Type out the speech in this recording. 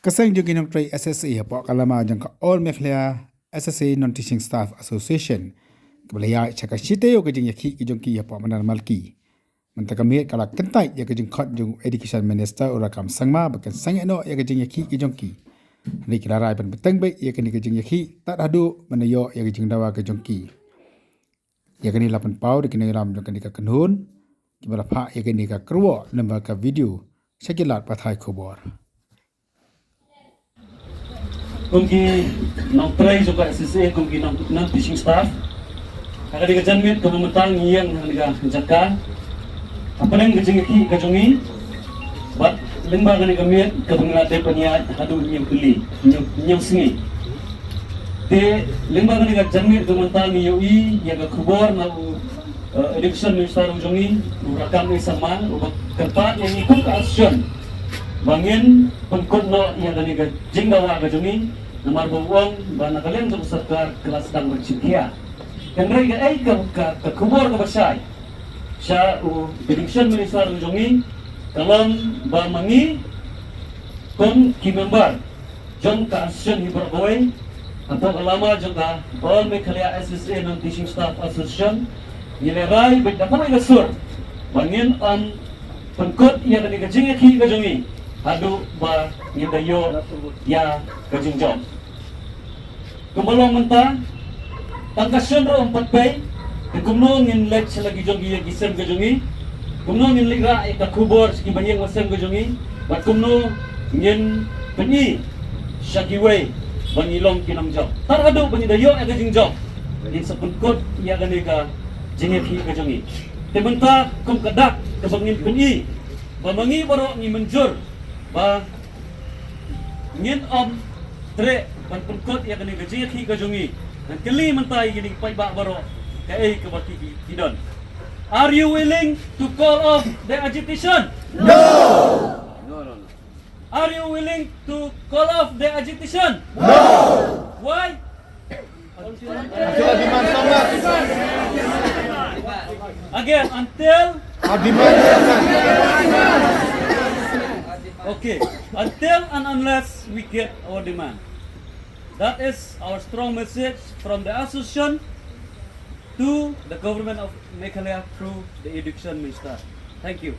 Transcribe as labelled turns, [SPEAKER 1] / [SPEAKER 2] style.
[SPEAKER 1] Kasang jung kinong tray SSA po kalama jang ka All Mekhlia SSA Non-Teaching Staff Association. Kebalaya chaka shite yo kajing yaki kijong ki po manar malki. Mentakami kala kentai ya kajing khot jung Education Minister urakam sangma bakan sangeno ya kajing yaki kijong ki. Ni kira rai ban beteng be ya kani kajing yaki tak hadu menayo ya kajing dawa kajong ki. Ya kani lapan pau de kani ram jong kani ka kanhun. Kibala pha ya kani ka kruwa namba ka video. Sakilat pathai khobor.
[SPEAKER 2] Kumki nang try juga SSA kumki nang teaching staff. Kada di kajanmit kememetang yang hanga jaka. Apa yang kejengki kajongi? Bat lemba kani kamit kebengate peniat hadu nyem peli nyem singi. Te lemba kani kajanmit kememetang yoi yang kubor na Education Minister ujongi urakam sama ubak kerpat yang ikut ke action. Bangin pengkut no yang kani kajenggawa kajongi nomor buang bana kalian untuk serta kelas sedang bercikia. Dan mereka ke kubur ke besar. Sya Education Minister ujongi kalon bamangi kon ki member jong ka action hiberboy atau kalama jong ka All Mekhlia SSA Non-Teaching Staff Association nilerai bidakam ay gasur bangin pengkut yang kani kajengki kajongi hadu ba ngidayo ya kajingjong. Kumbalong menta tangkasyon ro 4 bay kumno ngin lek selagi jongi gisem kajongi kumno ngin ligra ikakubor ski banyang wasem kajongi bat kumno ngin penyi syagiwe bangilong kinamjong tar hadu banyidayo ya kajingjong in sa pengkut ya kani ka jengki kajongi tementa kum kadak kabangin penyi bamangi baro ngi menjur ba ngin tre ban pengkot ya kani gaji ki kajongi dan keli mentai gini pai ba baro kai ke bati kidon. Are you willing to call off the agitation?
[SPEAKER 3] No.
[SPEAKER 2] Are you willing to call off the agitation?
[SPEAKER 3] No.
[SPEAKER 2] Why?
[SPEAKER 3] Until demand sama.
[SPEAKER 2] Again, until
[SPEAKER 3] Demand sama.
[SPEAKER 2] okay, until and unless we get our demand. That is our strong message from the association to the government of Meghalaya through the Education Minister. Thank you.